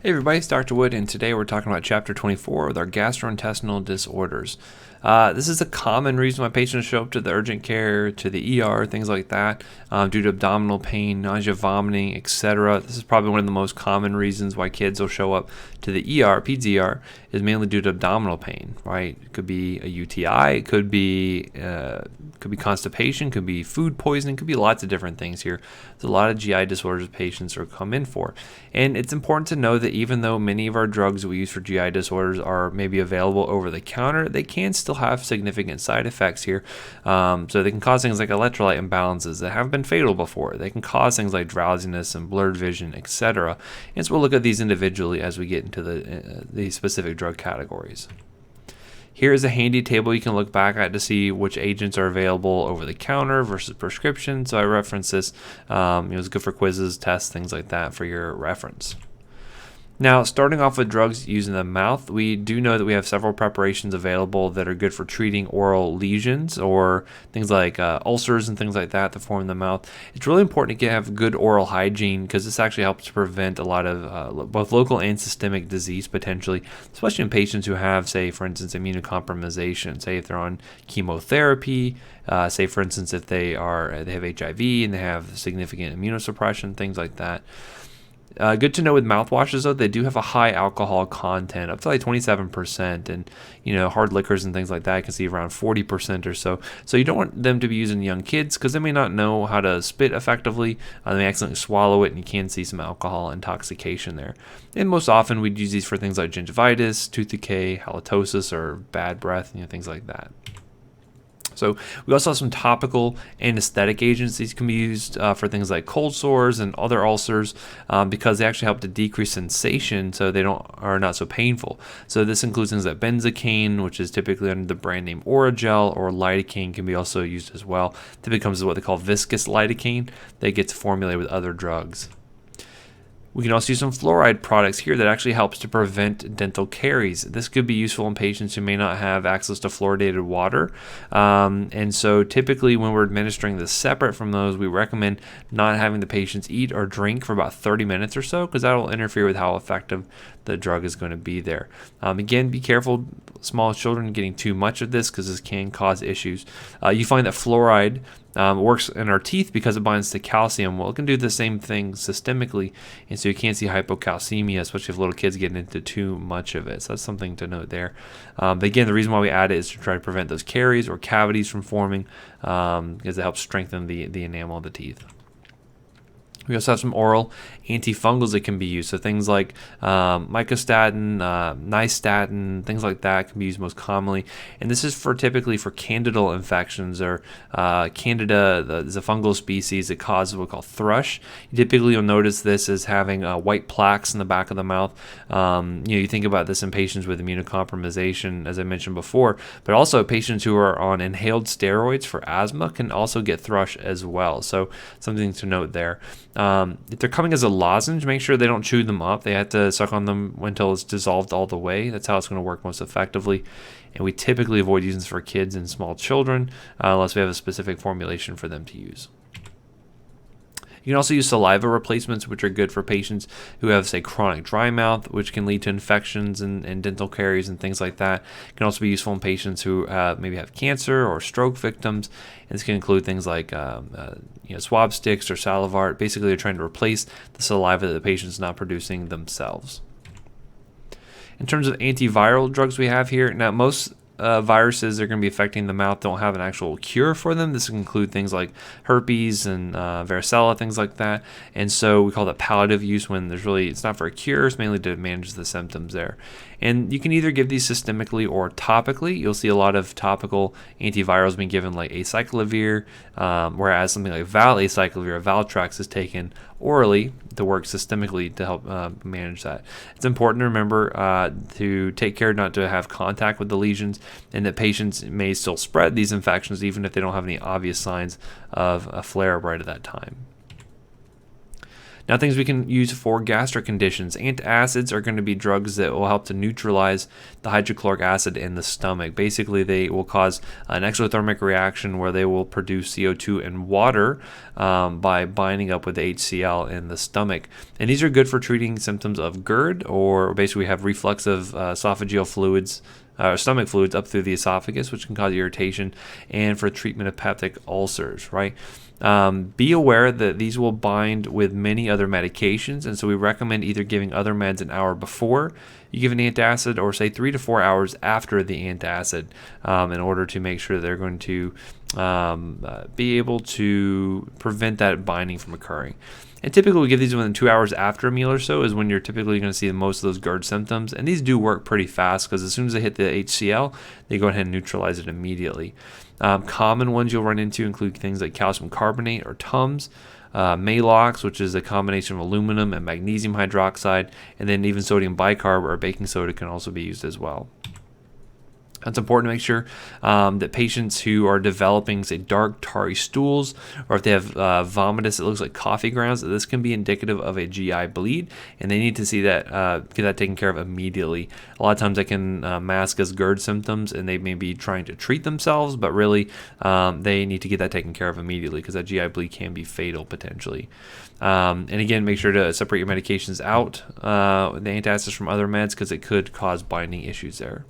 Hey everybody, it's Dr. Wood, and today we're talking about Chapter 24 with our gastrointestinal disorders. This is a common reason why patients show up to the urgent care, to the ER, things like that, due to abdominal pain, nausea, vomiting, etc. This is probably one of the most common reasons why kids will show up to the ER, peds ER, is mainly due to abdominal pain, right? It could be a UTI, it could be constipation, could be food poisoning, could be lots of different things here. There's a lot of GI disorders patients are come in for. And it's important to know that even though many of our drugs we use for GI disorders are maybe available over the counter, they can still have significant side effects here. So they can cause things like electrolyte imbalances that have been fatal before. They can cause things like drowsiness and blurred vision, etc. And so we'll look at these individually as we get into the specific drug categories. Here's a handy table you can look back at to see which agents are available over the counter versus prescription. So I reference this. It's good for quizzes, tests, things like that for your reference. Now, starting off with drugs used in the mouth, we do know that we have several preparations available that are good for treating oral lesions or things like ulcers and things like that form in the mouth. It's really important to have good oral hygiene because this actually helps to prevent a lot of both local and systemic disease potentially, especially in patients who have, say, for instance, immunocompromisation. Say if they're on chemotherapy, say for instance if they have HIV and they have significant immunosuppression, things like that. Good to know with mouthwashes, though, they do have a high alcohol content, up to like 27%, and hard liquors and things like that, I can see around 40% or so. So you don't want them to be using young kids because they may not know how to spit effectively. They may accidentally swallow it, and you can see some alcohol intoxication there. And most often we'd use these for things like gingivitis, tooth decay, halitosis, or bad breath, things like that. So we also have some topical anesthetic agents. These can be used for things like cold sores and other ulcers because they actually help to decrease sensation so they are not so painful. So this includes things like benzocaine, which is typically under the brand name Oragel, or lidocaine can be also used as well. Typically comes with what they call viscous lidocaine that gets formulated with other drugs. We can also use some fluoride products here that actually helps to prevent dental caries. This could be useful in patients who may not have access to fluoridated water. And so typically when we're administering this separate from those, we recommend not having the patients eat or drink for about 30 minutes or so because that will interfere with how effective the drug is going to be there. Again, be careful, small children, getting too much of this because this can cause issues. You find that fluoride works in our teeth because it binds to calcium. Well, it can do the same thing systemically, and so you can't see hypocalcemia, especially if little kids get into too much of it. So that's something to note there. But again, the reason why we add it is to try to prevent those caries or cavities from forming because it helps strengthen the enamel of the teeth. We also have some oral antifungals that can be used. So things like mycostatin, nystatin, things like that can be used most commonly. And this is typically for candidal infections or candida, the fungal species that causes what we call thrush. Typically, you'll notice this as having white plaques in the back of the mouth. You think about this in patients with immunocompromisation, as I mentioned before, but also patients who are on inhaled steroids for asthma can also get thrush as well. So something to note there. If they're coming as a lozenge, make sure they don't chew them up. They have to suck on them until it's dissolved all the way. That's how it's going to work most effectively. And we typically avoid using this for kids and small children unless we have a specific formulation for them to use. You can also use saliva replacements, which are good for patients who have, say, chronic dry mouth, which can lead to infections and dental caries and things like that. It can also be useful in patients who maybe have cancer or stroke victims. And this can include things like swab sticks or Salivart. Basically, they're trying to replace the saliva that the patient's not producing themselves. In terms of antiviral drugs we have here, now most viruses that are going to be affecting the mouth don't have an actual cure for them. This can include things like herpes and varicella, things like that. And so we call that palliative use when it's not for a cure, it's mainly to manage the symptoms there. And you can either give these systemically or topically. You'll see a lot of topical antivirals being given like acyclovir, whereas something like valacyclovir or Valtrex is taken orally to work systemically to help manage that. It's important to remember to take care not to have contact with the lesions, and that patients may still spread these infections even if they don't have any obvious signs of a flare-up right at that time. Now, things we can use for gastric conditions. Antacids are going to be drugs that will help to neutralize the hydrochloric acid in the stomach. Basically, they will cause an exothermic reaction where they will produce CO2 and water by binding up with the HCl in the stomach. And these are good for treating symptoms of GERD, or basically we have reflux of esophageal fluids, stomach fluids up through the esophagus, which can cause irritation, and for treatment of peptic ulcers, right? Be aware that these will bind with many other medications, and so we recommend either giving other meds an hour before you give an antacid, or say 3 to 4 hours after the antacid, in order to make sure they're going to be able to prevent that binding from occurring. And typically we give these within 2 hours after a meal or so is when you're typically going to see most of those GERD symptoms. And these do work pretty fast because as soon as they hit the HCl, they go ahead and neutralize it immediately. Common ones you'll run into include things like calcium carbonate or Tums, Malox, which is a combination of aluminum and magnesium hydroxide, and then even sodium bicarb or baking soda can also be used as well. It's important to make sure that patients who are developing, say, dark, tarry stools, or if they have vomitus that looks like coffee grounds, that this can be indicative of a GI bleed, and they need to see that, get that taken care of immediately. A lot of times they can mask as GERD symptoms, and they may be trying to treat themselves, but really they need to get that taken care of immediately because that GI bleed can be fatal potentially. And again, make sure to separate your medications out, the antacids from other meds, because it could cause binding issues there.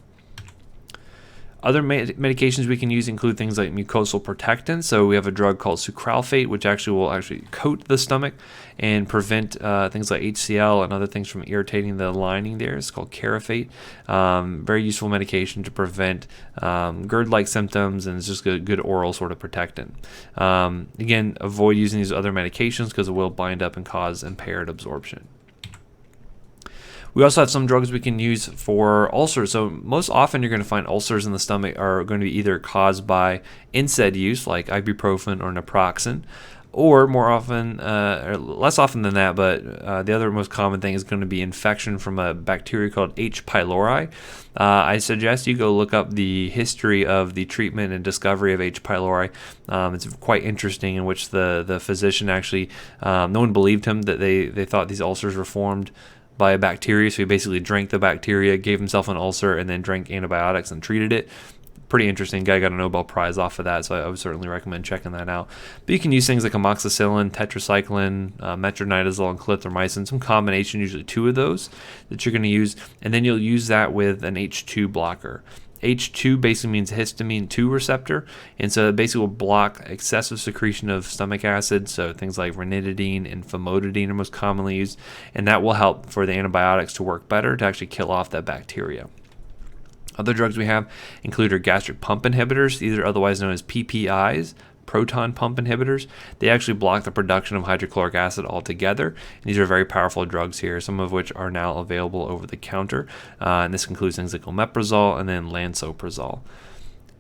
Other medications we can use include things like mucosal protectants. So we have a drug called sucralfate, which will coat the stomach and prevent things like HCl and other things from irritating the lining there. It's called Carafate. Very useful medication to prevent GERD-like symptoms, and it's just a good oral sort of protectant. Again, avoid using these other medications because it will bind up and cause impaired absorption. We also have some drugs we can use for ulcers. So most often you're going to find ulcers in the stomach are going to be either caused by NSAID use, like ibuprofen or naproxen, or more often, or less often than that, but the other most common thing is going to be infection from a bacteria called H. pylori. I suggest you go look up the history of the treatment and discovery of H. pylori. It's quite interesting, in which the physician actually, no one believed him that they thought these ulcers were formed by a bacteria, so he basically drank the bacteria, gave himself an ulcer, and then drank antibiotics and treated it. Pretty interesting. Guy got a Nobel Prize off of that, so I would certainly recommend checking that out. But you can use things like amoxicillin, tetracycline, metronidazole, and clarithromycin, some combination, usually 2 of those that you're going to use, and then you'll use that with an H2 blocker. H2 basically means histamine 2 receptor, and so it basically will block excessive secretion of stomach acid, so things like ranitidine and famotidine are most commonly used, and that will help for the antibiotics to work better to actually kill off that bacteria. Other drugs we have include our gastric pump inhibitors. These are otherwise known as PPIs, proton pump inhibitors. They actually block the production of hydrochloric acid altogether. And these are very powerful drugs here, some of which are now available over the counter. And this includes things like omeprazole and then lansoprazole.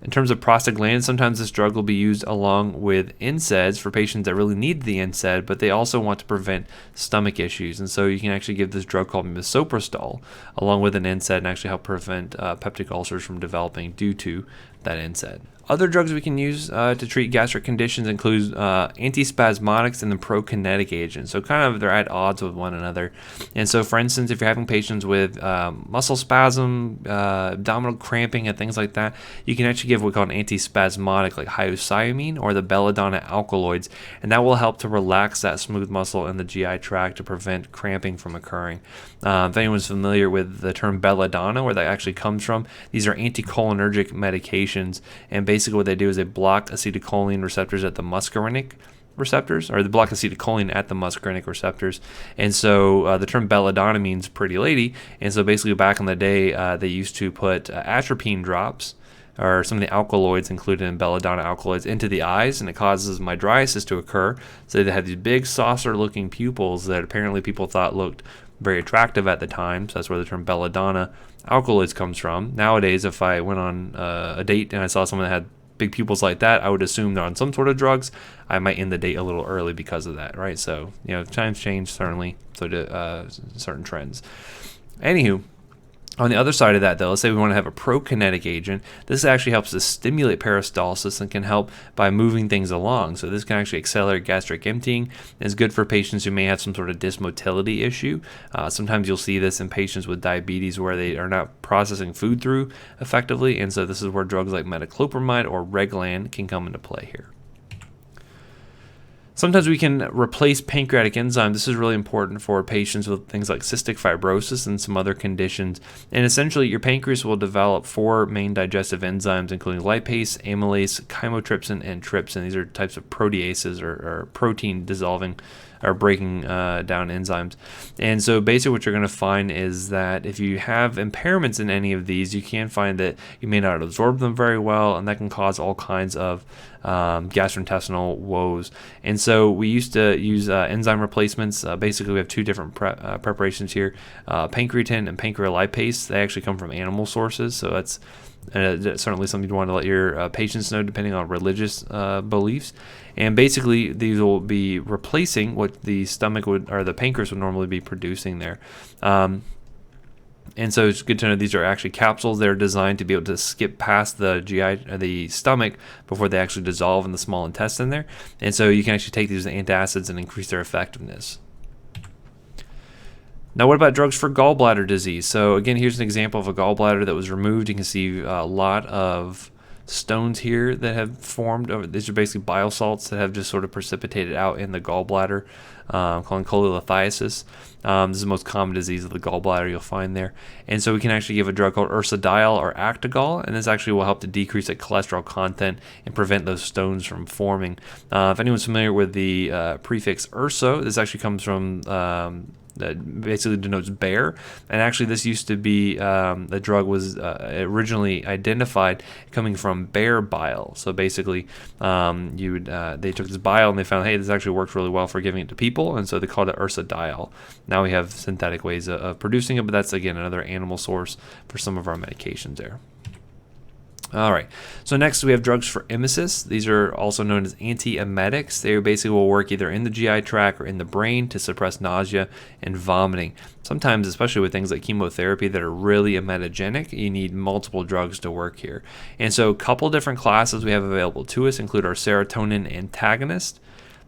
In terms of prostaglandins, sometimes this drug will be used along with NSAIDs for patients that really need the NSAID, but they also want to prevent stomach issues. And so you can actually give this drug called misoprostol along with an NSAID and actually help prevent peptic ulcers from developing due to that NSAID. Other drugs we can use to treat gastric conditions include antispasmodics and the prokinetic agents. So kind of they're at odds with one another. And so, for instance, if you're having patients with muscle spasm, abdominal cramping, and things like that, you can actually give what we call an antispasmodic, like hyoscyamine or the belladonna alkaloids, and that will help to relax that smooth muscle in the GI tract to prevent cramping from occurring. If anyone's familiar with the term belladonna, where that actually comes from, these are anticholinergic medications, and basically what they do is they block acetylcholine receptors at the muscarinic receptors, or they block acetylcholine at the muscarinic receptors. And so the term belladonna means pretty lady, and so basically back in the day they used to put atropine drops, or some of the alkaloids included in belladonna alkaloids, into the eyes, and it causes mydriasis to occur. So they had these big saucer-looking pupils that apparently people thought looked very attractive at the time. So that's where the term belladonna alkaloids comes from. Nowadays, if I went on a date and I saw someone that had big pupils like that, I would assume they're on some sort of drugs. I might end the date a little early because of that, right? So, times change, certainly, so do certain trends. Anywho, On the other side of that, though, let's say we want to have a prokinetic agent. This actually helps to stimulate peristalsis and can help by moving things along. So this can actually accelerate gastric emptying. It's good for patients who may have some sort of dysmotility issue. Sometimes you'll see this in patients with diabetes where they are not processing food through effectively, and so this is where drugs like metoclopramide or Reglan can come into play here. Sometimes we can replace pancreatic enzyme. This is really important for patients with things like cystic fibrosis and some other conditions. And essentially, your pancreas will develop 4 main digestive enzymes, including lipase, amylase, chymotrypsin, and trypsin. These are types of proteases or protein dissolving or breaking down enzymes. And so basically what you're going to find is that if you have impairments in any of these, you can find that you may not absorb them very well, and that can cause all kinds of gastrointestinal woes. And so we used to use enzyme replacements. Basically, we have 2 different preparations here, pancreatin and pancreolipase. They actually come from animal sources, so that's certainly something you want to let your patients know depending on religious beliefs. And basically, these will be replacing what the stomach would or the pancreas would normally be producing there. And so it's good to know these are actually capsules. They're designed to be able to skip past the GI, the stomach, before they actually dissolve in the small intestine there. And so you can actually take these antacids and increase their effectiveness. Now, what about drugs for gallbladder disease? So again, here's an example of a gallbladder that was removed. You can see a lot of stones here that have formed. These are basically bile salts that have just sort of precipitated out in the gallbladder, called cholelithiasis. This is the most common disease of the gallbladder you'll find there. And so we can actually give a drug called ursodiol or Actigol, and this actually will help to decrease the cholesterol content and prevent those stones from forming. If anyone's familiar with the prefix urso, this actually comes from that basically denotes bear, and actually this used to be the drug was originally identified coming from bear bile. So basically they took this bile and they found, hey, this actually works really well for giving it to people, and so they called it ursodiol. Now we have synthetic ways of producing it, but that's again another animal source for some of our medications there. All right, so next we have drugs for emesis. These are also known as anti-emetics. They basically will work either in the GI tract or in the brain to suppress nausea and vomiting. Sometimes, especially with things like chemotherapy that are really emetogenic, you need multiple drugs to work here. And so a couple different classes we have available to us include our serotonin antagonist.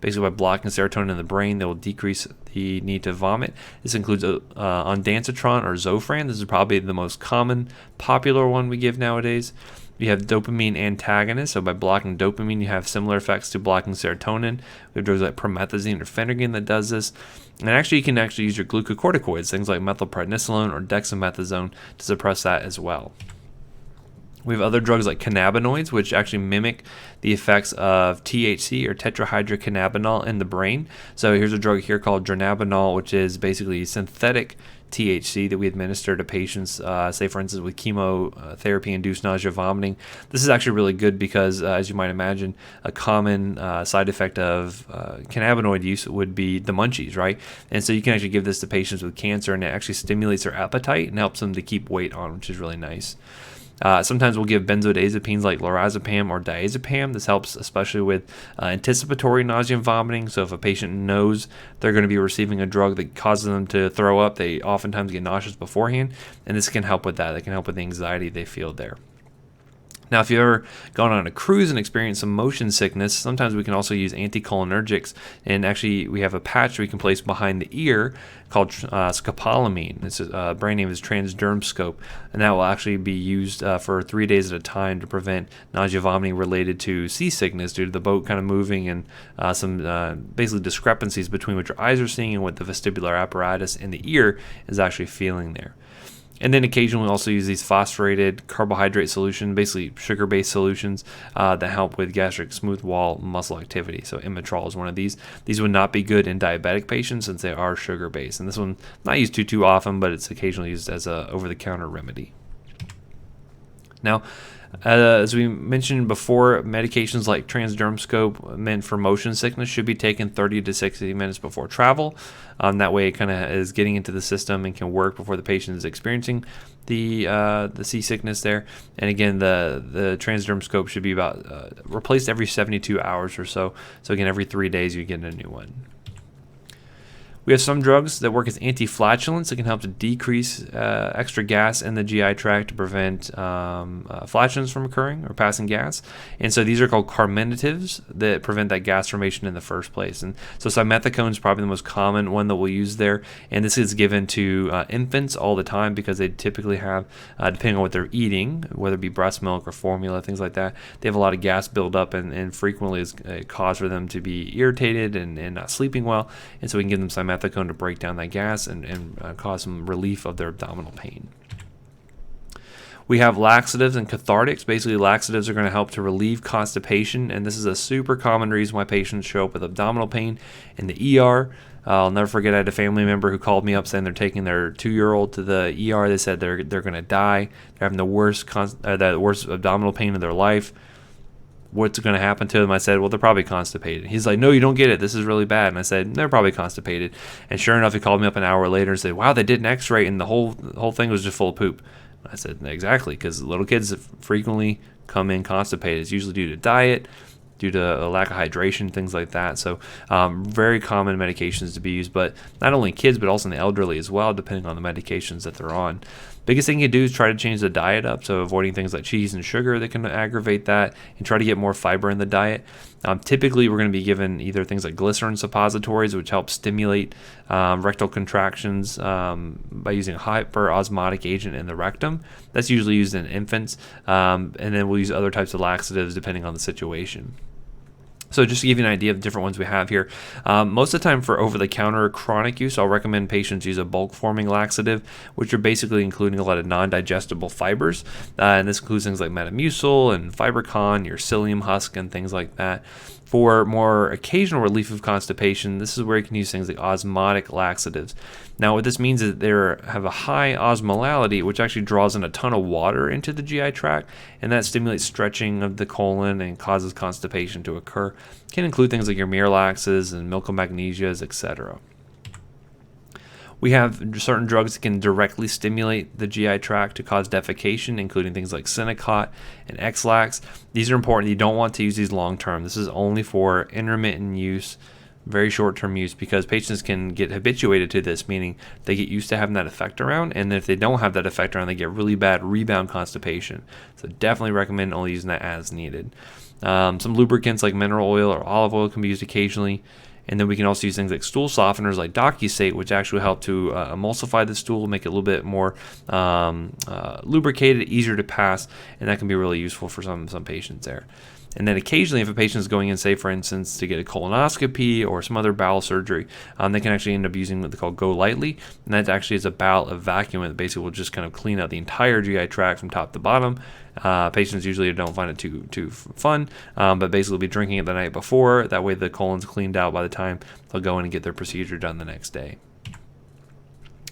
Basically, by blocking serotonin in the brain, they will decrease the need to vomit. This includes ondansetron or Zofran. This is probably the most common, popular one we give nowadays. You have dopamine antagonists. So by blocking dopamine, you have similar effects to blocking serotonin. We have drugs like promethazine or phenergan that does this. And actually, you can actually use your glucocorticoids, things like methylprednisolone or dexamethasone, to suppress that as well. We have other drugs like cannabinoids, which actually mimic the effects of THC or tetrahydrocannabinol in the brain. So here's a drug here called dronabinol, which is basically synthetic THC that we administer to patients, say for instance with chemotherapy-induced nausea, vomiting. This is actually really good because, as you might imagine, a common side effect of cannabinoid use would be the munchies, right? And so you can actually give this to patients with cancer, and it actually stimulates their appetite and helps them to keep weight on, which is really nice. Sometimes we'll give benzodiazepines like lorazepam or diazepam. This helps especially with anticipatory nausea and vomiting. So if a patient knows they're going to be receiving a drug that causes them to throw up, they oftentimes get nauseous beforehand, and this can help with that. It can help with the anxiety they feel there. Now, if you've ever gone on a cruise and experienced some motion sickness, sometimes we can also use anticholinergics. And actually, we have a patch we can place behind the ear called scopolamine. Its brand name is Transdermscope, and that will actually be used for 3 days at a time to prevent nausea, vomiting related to seasickness due to the boat kind of moving and some basically discrepancies between what your eyes are seeing and what the vestibular apparatus in the ear is actually feeling there. And then occasionally we also use these phosphorated carbohydrate solutions, basically sugar-based solutions that help with gastric smooth wall muscle activity. So Imetrol is one of these. These would not be good in diabetic patients since they are sugar-based. And this one not used too often, but it's occasionally used as a over-the-counter remedy. Now, as we mentioned before, medications like Transdermscope meant for motion sickness should be taken 30 to 60 minutes before travel. That way it kind of is getting into the system and can work before the patient is experiencing the seasickness there. And again, the Transdermscope should be about replaced every 72 hours or so. So again, every 3 days you get a new one. We have some drugs that work as anti-flatulence. It can help to decrease extra gas in the GI tract to prevent flatulence from occurring or passing gas. And so these are called carminatives that prevent that gas formation in the first place. And so simethicone is probably the most common one that we'll use there. And this is given to infants all the time because they typically have, depending on what they're eating, whether it be breast milk or formula, things like that, they have a lot of gas buildup and frequently is a cause for them to be irritated and not sleeping well. And so we can give them simethicone to break down that gas and cause some relief of their abdominal pain. We have laxatives and cathartics. Basically, laxatives are going to help to relieve constipation, and this is a super common reason why patients show up with abdominal pain in the ER. I'll never forget, I had a family member who called me up saying they're taking their 2-year-old to the ER. They said they're going to die. They're having the worst abdominal pain of their life. What's going to happen to them? I said, well, they're probably constipated. He's like, no, you don't get it. This is really bad. And I said, they're probably constipated. And sure enough, he called me up an hour later and said, wow, they did an x-ray and the whole thing was just full of poop. I said, exactly, because little kids frequently come in constipated. It's usually due to diet, due to a lack of hydration, things like that. So very common medications to be used, but not only in kids, but also in the elderly as well, depending on the medications that they're on. Biggest thing you do is try to change the diet up, so avoiding things like cheese and sugar that can aggravate that, and try to get more fiber in the diet. Typically, we're going to be given either things like glycerin suppositories, which help stimulate rectal contractions by using a hyperosmotic agent in the rectum. That's usually used in infants, and then we'll use other types of laxatives depending on the situation. So just to give you an idea of the different ones we have here, most of the time for over-the-counter chronic use, I'll recommend patients use a bulk-forming laxative, which are basically including a lot of non-digestible fibers. And this includes things like Metamucil and Fibercon, your psyllium husk, and things like that. For more occasional relief of constipation, this is where you can use things like osmotic laxatives. Now, what this means is they have a high osmolality, which actually draws in a ton of water into the GI tract, and that stimulates stretching of the colon and causes constipation to occur. It can include things like your Miralaxes and milk of magnesias, etc. We have certain drugs that can directly stimulate the GI tract to cause defecation, including things like Synacot and X-Lax. These are important. You don't want to use these long term. This is only for intermittent use, very short-term use, because patients can get habituated to this, meaning they get used to having that effect around, and if they don't have that effect around, they get really bad rebound constipation. So definitely recommend only using that as needed. Some lubricants like mineral oil or olive oil can be used occasionally. And then we can also use things like stool softeners like Docusate, which actually help to emulsify the stool, make it a little bit more lubricated, easier to pass, and that can be really useful for some patients there. And then occasionally, if a patient is going in, say, for instance, to get a colonoscopy or some other bowel surgery, they can actually end up using what they call Go Lightly, and that actually is a bowel evacuant that basically will just kind of clean out the entire GI tract from top to bottom. Patients usually don't find it too fun, but basically will be drinking it the night before. That way the colon's cleaned out by the time they'll go in and get their procedure done the next day.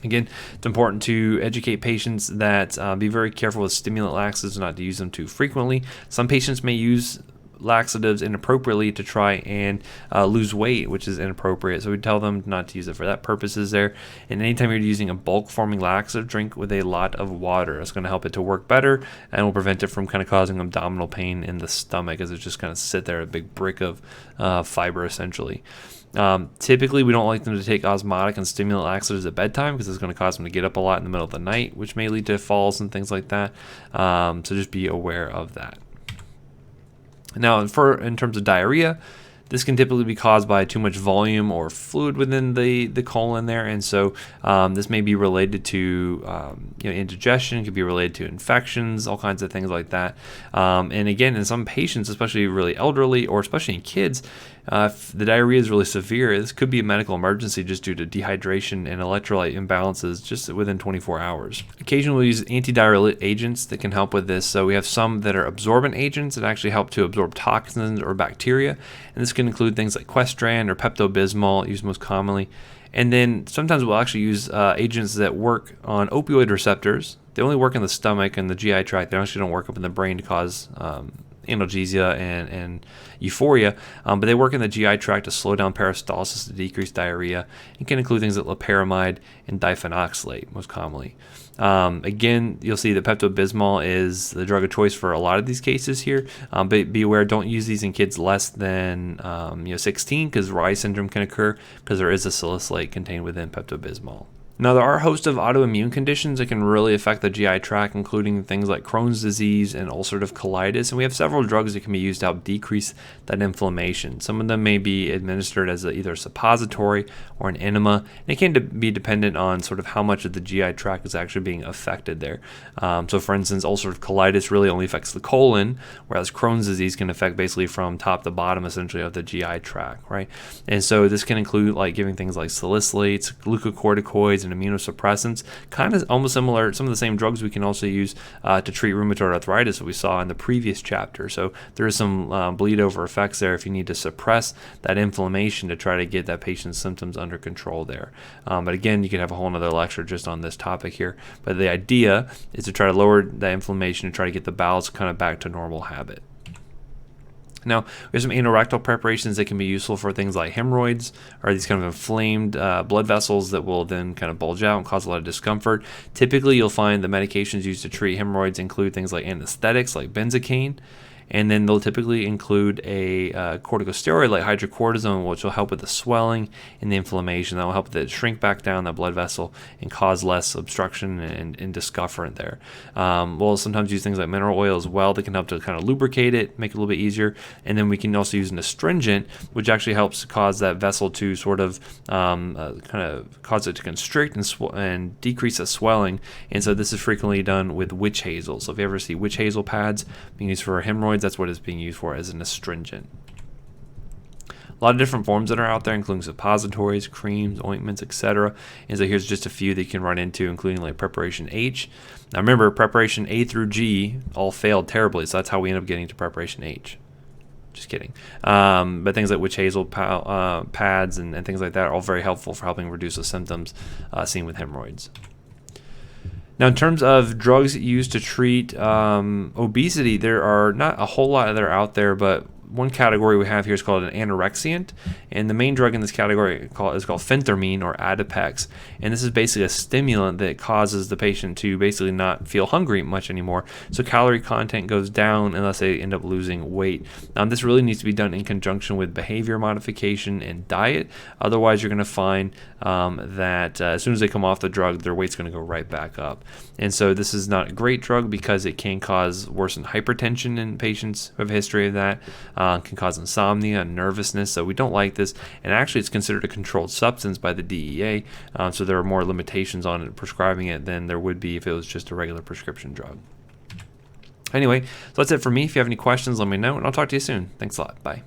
Again, it's important to educate patients that be very careful with stimulant laxatives, not to use them too frequently. Some patients may use laxatives inappropriately to try and lose weight, which is inappropriate. So we tell them not to use it for that purposes there. And anytime you're using a bulk forming laxative, drink with a lot of water. It's going to help it to work better and will prevent it from kind of causing abdominal pain in the stomach, as it just kind of sit there, a big brick of fiber essentially. Typically, we don't like them to take osmotic and stimulant laxatives at bedtime because it's going to cause them to get up a lot in the middle of the night, which may lead to falls and things like that. So just be aware of that. Now, in terms of diarrhea, this can typically be caused by too much volume or fluid within the colon there, and so this may be related to indigestion, could be related to infections, all kinds of things like that. And again, in some patients, especially really elderly or especially in kids, if the diarrhea is really severe, this could be a medical emergency just due to dehydration and electrolyte imbalances just within 24 hours. Occasionally, we use anti-diarrheal agents that can help with this. So we have some that are absorbent agents that actually help to absorb toxins or bacteria, and this can include things like Questran or Pepto-Bismol, used most commonly. And then sometimes we'll actually use agents that work on opioid receptors. They only work in the stomach and the GI tract. They actually don't work up in the brain to cause analgesia and euphoria, but they work in the GI tract to slow down peristalsis, to decrease diarrhea, and can include things like loperamide and diphenoxylate most commonly. Again, you'll see that Pepto-Bismol is the drug of choice for a lot of these cases here, but be aware, don't use these in kids less than 16, because Reye syndrome can occur because there is a salicylate contained within Pepto-Bismol. Now, there are a host of autoimmune conditions that can really affect the GI tract, including things like Crohn's disease and ulcerative colitis, and we have several drugs that can be used to help decrease that inflammation. Some of them may be administered as either a suppository or an enema, and it can be dependent on sort of how much of the GI tract is actually being affected there. So, for instance, ulcerative colitis really only affects the colon, whereas Crohn's disease can affect basically from top to bottom, essentially, of the GI tract, right? And so this can include like giving things like salicylates, glucocorticoids, and immunosuppressants, kind of almost similar, some of the same drugs we can also use to treat rheumatoid arthritis that we saw in the previous chapter. So there is some bleed over effects there if you need to suppress that inflammation to try to get that patient's symptoms under control there. But again, you could have a whole nother lecture just on this topic here. But the idea is to try to lower that inflammation and try to get the bowels kind of back to normal habit. Now, we have some anorectal preparations that can be useful for things like hemorrhoids, or these kind of inflamed blood vessels that will then kind of bulge out and cause a lot of discomfort. Typically, you'll find the medications used to treat hemorrhoids include things like anesthetics, like benzocaine, and then they'll typically include a corticosteroid like hydrocortisone, which will help with the swelling and the inflammation. That will help it shrink back down that blood vessel and cause less obstruction and discomfort there. We'll sometimes use things like mineral oil as well that can help to kind of lubricate it, make it a little bit easier. And then we can also use an astringent, which actually helps cause that vessel to sort of kind of cause it to constrict and decrease the swelling. And so this is frequently done with witch hazel. So if you ever see witch hazel pads being used for hemorrhoids, that's what it's being used for, as an astringent. A lot of different forms that are out there, including suppositories, creams, ointments, etc. And so here's just a few that you can run into, including like preparation H. Now remember, preparation A through G all failed terribly, so that's how we end up getting to preparation H. Just kidding. But things like witch hazel pads and things like that are all very helpful for helping reduce the symptoms seen with hemorrhoids. Now, in terms of drugs used to treat obesity, there are not a whole lot that are out there, but one category we have here is called an anorexiant, and the main drug in this category is called phentermine or Adipex, and this is basically a stimulant that causes the patient to basically not feel hungry much anymore, so calorie content goes down unless they end up losing weight. This really needs to be done in conjunction with behavior modification and diet. Otherwise, you're going to find that as soon as they come off the drug, their weight's going to go right back up. And so this is not a great drug because it can cause worsened hypertension in patients who have a history of that. Can cause insomnia and nervousness, so we don't like this. And actually, it's considered a controlled substance by the DEA, so there are more limitations on it prescribing it than there would be if it was just a regular prescription drug. Anyway, so that's it for me. If you have any questions, let me know, and I'll talk to you soon. Thanks a lot. Bye.